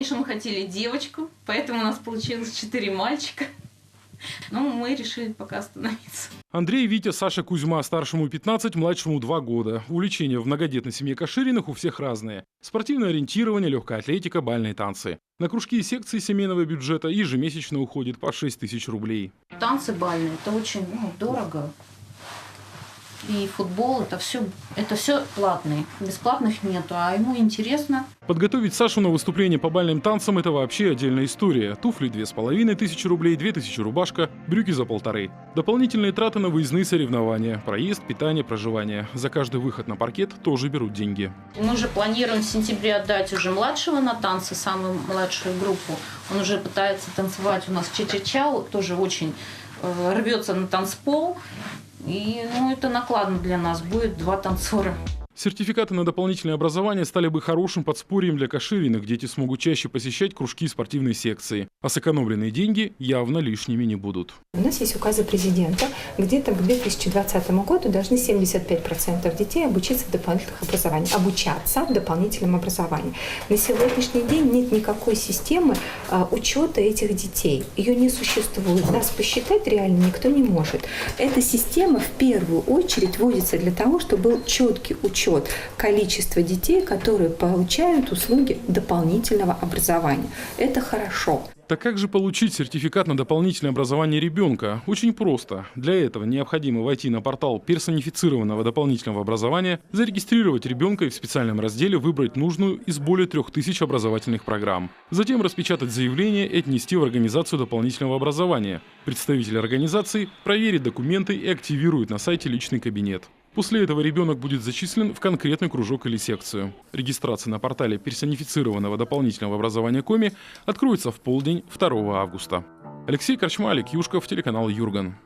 Конечно, мы хотели девочку, поэтому у нас получилось 4 мальчика. Но мы решили пока остановиться. Андрей, Витя, Саша, Кузьма. Старшему 15, младшему 2 года. Увлечения в многодетной семье Кашириных у всех разные. Спортивное ориентирование, легкая атлетика, бальные танцы. На кружки и секции семейного бюджета ежемесячно уходит по 6 тысяч рублей. Танцы бальные – это очень дорого. И футбол – это все платные. Бесплатных нету, а ему интересно. Подготовить Сашу на выступление по бальным танцам – это вообще отдельная история. Туфли 2500 рублей, 2000 рубашка, брюки за 1500. Дополнительные траты на выездные соревнования, проезд, питание, проживание. За каждый выход на паркет тоже берут деньги. Мы уже планируем в сентябре отдать уже младшего на танцы, самую младшую группу. Он уже пытается танцевать у нас ча-ча-ча, тоже очень рвется на танцпол. И это накладно для нас, будет 2 танцора. Сертификаты на дополнительное образование стали бы хорошим подспорьем для Кашириных. Дети смогут чаще посещать кружки и спортивные секции. А сэкономленные деньги явно лишними не будут. У нас есть указы президента. Где-то к 2020 году должны 75% детей обучиться в дополнительных образованиях. Обучаться в дополнительном образовании. На сегодняшний день нет никакой системы учета этих детей. Ее не существует. Нас посчитать реально никто не может. Эта система в первую очередь вводится для того, чтобы был четкий учет количества детей, которые получают услуги дополнительного образования. Это хорошо. Так как же получить сертификат на дополнительное образование ребенка? Очень просто. Для этого необходимо войти на портал персонифицированного дополнительного образования, зарегистрировать ребенка и в специальном разделе выбрать нужную из более 3000 образовательных программ. Затем распечатать заявление и отнести в организацию дополнительного образования. Представитель организации проверит документы и активирует на сайте личный кабинет. После этого ребенок будет зачислен в конкретный кружок или секцию. Регистрация на портале персонифицированного дополнительного образования Коми откроется в полдень 2 августа. Алексей Корчма, Олег Юшков, телеканал Юрган.